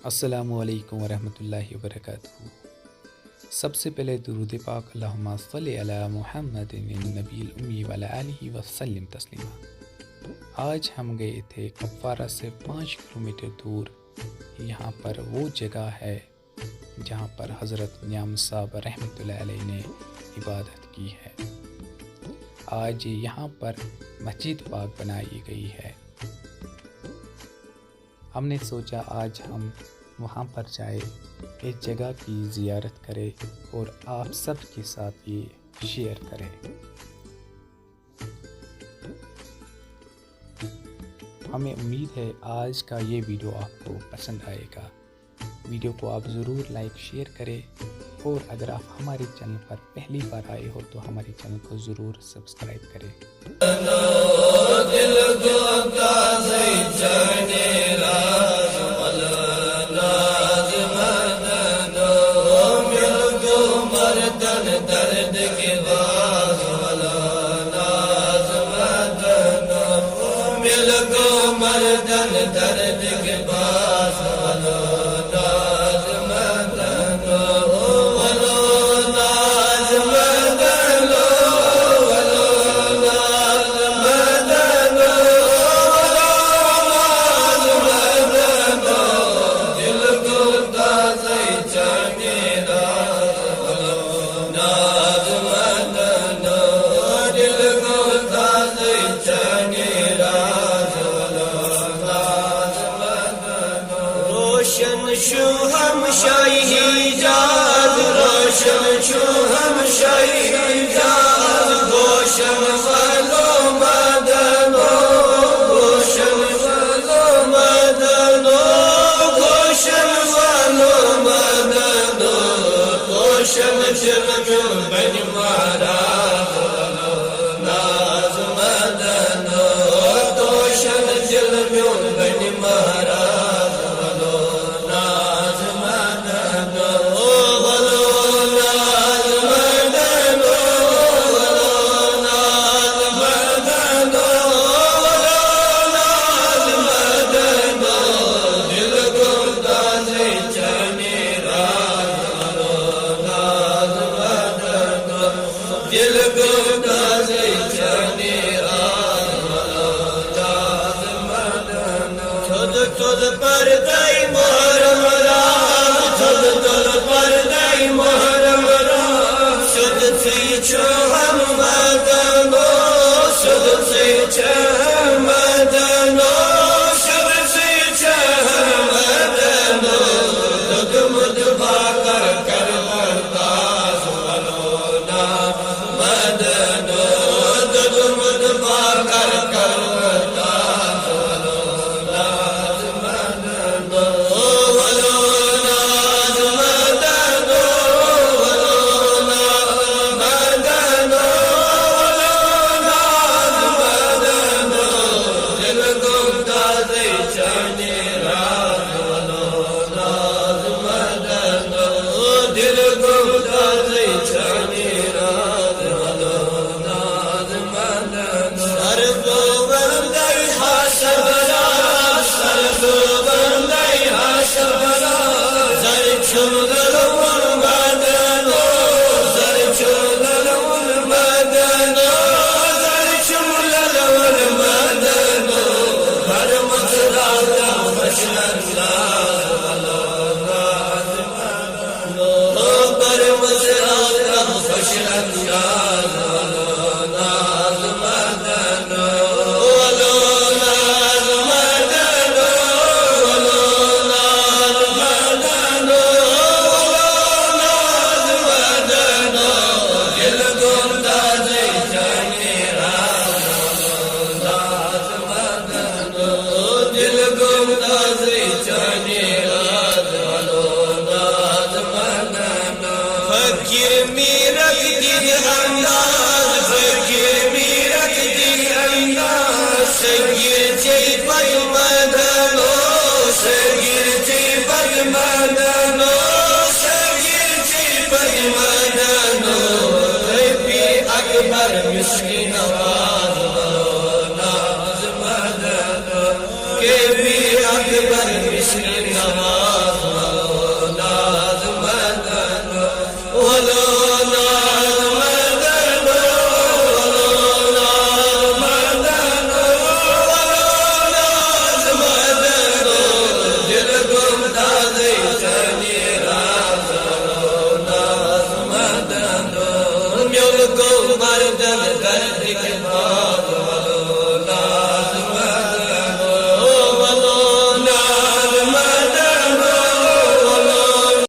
अस्सलामुअलैकुम वरहमतुल्लाहि वबरकातुहू। सबसे पहले दुरूद पाक अल्लाहुम्मा सल्लि अला मुहम्मदिन नबील उम्मी व अला आलिहि वसल्लिम तस्लीमा। आज हम गए थे कप्वारा से 5 किलोमीटर दूर। यहाँ पर वो जगह है जहाँ पर हज़रत नियाम साहब रहमतुल्लाह अलैह ने इबादत की है। आज यहाँ पर मस्जिद पाक बनाई गई है। हमने सोचा आज हम वहाँ पर जाए, इस जगह की ज़ियारत करें और आप सब के साथ ये शेयर करें। हमें उम्मीद है आज का ये वीडियो आपको पसंद आएगा। वीडियो को आप ज़रूर लाइक शेयर करें और अगर आप हमारे चैनल पर पहली बार आए हो तो हमारे चैनल को ज़रूर सब्सक्राइब करें। रोशन शू हम शाही जाद, रोशन शू हम शाही जाद, रोशन वालो मदनो, रोशन वालो मदनो, रोशन वालो मदनो, रोशन जन्म बन मारा नाज मदनो, रोशन जन्म बन मारा तुद पर दई मोहरम राम, तुद पर दई मोहरम राम, शुद्ध से छो हम मदनो, शुद्ध से छो